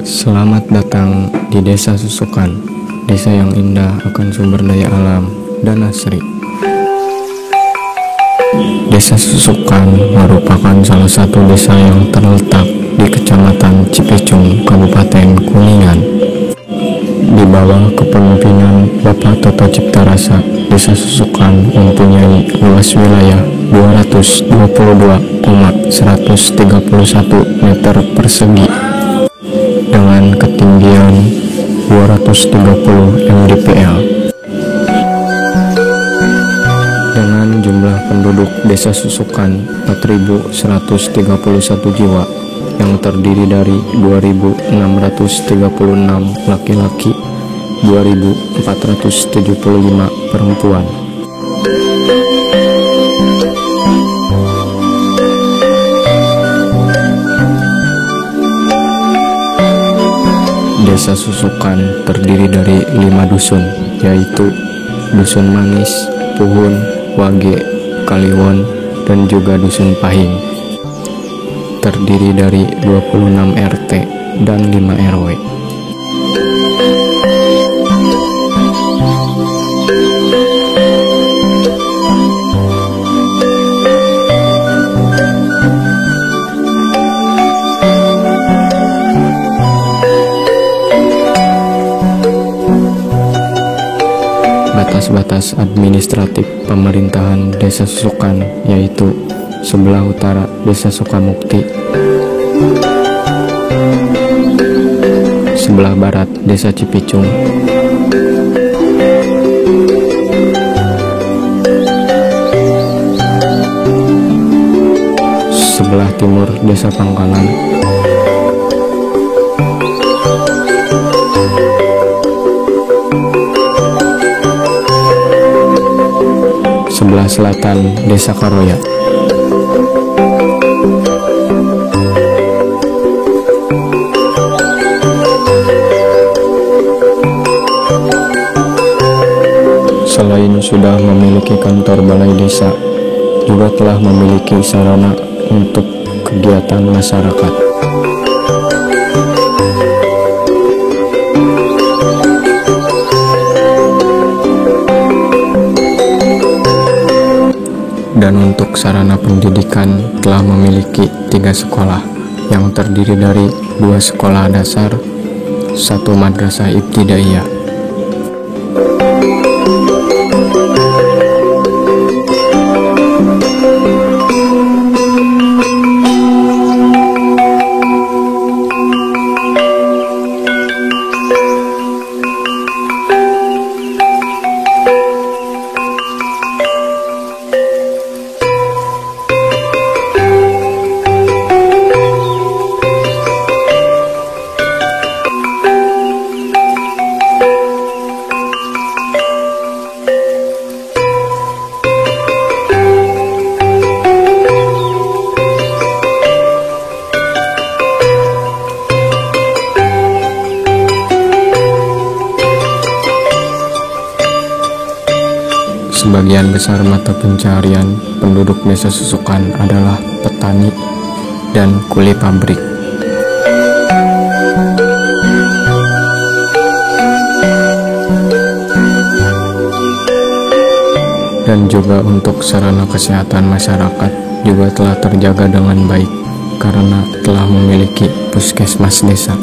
Selamat datang di Desa Susukan, desa yang indah akan sumber daya alam dan asri. Desa Susukan merupakan salah satu desa yang terletak di Kecamatan Cipecung, Kabupaten Kuningan. Di bawah kepemimpinan Bapak Toto Ciptarasa, Desa Susukan mempunyai luas wilayah 222,131 meter persegi dengan ketinggian 230 mdpl. Dengan jumlah penduduk Desa Susukan 4.131 jiwa yang terdiri dari 2.636 laki-laki, 2.475 perempuan. Desa Susukan terdiri dari 5 dusun, yaitu Dusun Manis, Puhun, Wage, Kaliwon, dan juga Dusun Pahing. Terdiri dari 26 RT dan 5 RW. Batas-batas administratif pemerintahan Desa Susukan yaitu sebelah utara Desa Sukamukti, sebelah barat Desa Cipicung, sebelah timur Desa Pangkalan, sebelah selatan Desa Karoya, selain sudah memiliki kantor balai desa, juga telah memiliki sarana untuk kegiatan masyarakat. Dan untuk sarana pendidikan telah memiliki 3 sekolah yang terdiri dari 2 sekolah dasar, 1 madrasah ibtidaiyah. Sebagian besar mata pencaharian penduduk Desa Susukan adalah petani dan kuli pabrik. Dan juga untuk sarana kesehatan masyarakat juga telah terjaga dengan baik karena telah memiliki puskesmas desa.